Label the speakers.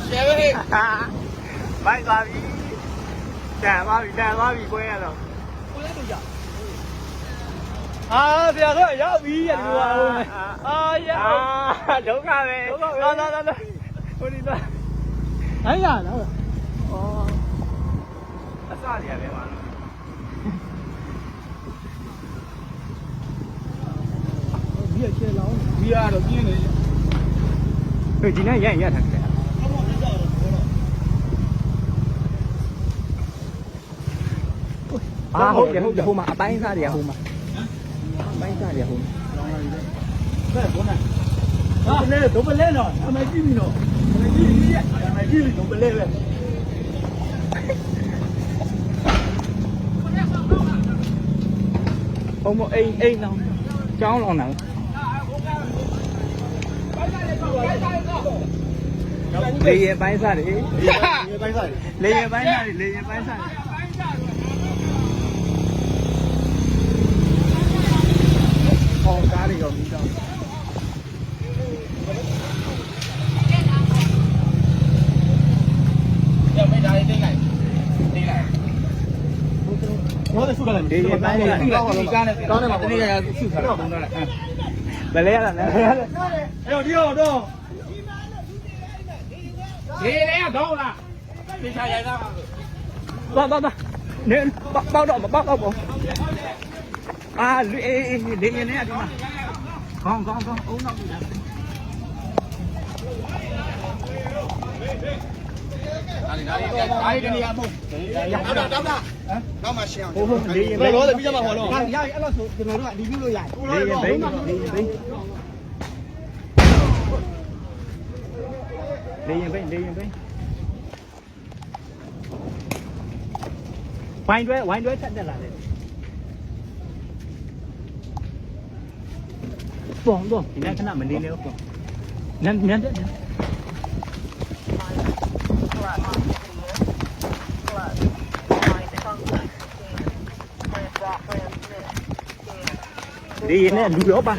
Speaker 1: ရှယ်ပဲဟဲ့
Speaker 2: ဘိုက်သွားပြီတန်သွားပြီကွဲရတော့
Speaker 1: ကိုလည်းတို့ရ
Speaker 3: ဆရာတို့ရောက်ပြီရဒီမှာရ
Speaker 2: ဒုက္ခပဲလာဟိုဒီသွား
Speaker 3: အဲ့ရလားဩ
Speaker 2: အစတွေရတယ်မှာ
Speaker 3: ဒီရချေလောင်း
Speaker 1: ဒီကတော့ပြင်းနေ
Speaker 2: ဒီနေ့ရထားတယ်ဟုတ်တယ်ဟိုမှာအပိုင်းစားတွေကဟိုမှာအပိုင်းစားတွေကဟိုမှာ
Speaker 3: ဘယ်ဘောနာဒုပလဲနော်အမကြည့်ပြီနော်အမကြည့်ပြီဒုပလဲပဲ
Speaker 2: ဟိုမအိမ်လောင်းကျောင်းလောင်းတာလေရပိုင်းစားတွေ
Speaker 3: ပိုင်းစား
Speaker 2: လေရပိုင်းစားတွေဟောကားတွေရောပြီးတော့
Speaker 1: ရမိသားလေးတိတ်လိုက်
Speaker 3: ဘောတဲ့ဆုကလည်း
Speaker 2: လေရပိုင်းတွေ
Speaker 1: ဒီကားနဲ့ကောင်းတယ်မှာတနေ့ကဆုထားတော့တော့လား
Speaker 2: ဘယ်လဲရတာလဲ
Speaker 3: အဲ့ဒီတော့
Speaker 1: ဒီလေကတော့လားသိချာရိုက်သားပါ
Speaker 2: သွားနေပေါက်တော့မပေါက်တော့ဘူးလေရင်နဲ့ဒီမှာကောင်းအုံနောက်ပြီလား
Speaker 1: ဒါလေးတနေရာမဟုတ်တော့မှရှင်းအောင်
Speaker 2: ဟုတ်လေရင်
Speaker 3: ဘယ်လိုလဲပြီးကြမှာပေါ့နော်
Speaker 1: ရရအဲ့လိုဆိုကျွန်တော်တို့ကဒီပြုလို့ရတယ်
Speaker 2: လေရင်ဘိန်းဝိုင်းတွဲထက်တက်လာတယ်ပေါ့ဒီနေ့ခဏမနေနဲ့ပေါ့နန်းတက်ဒီနေ့လူရောပါ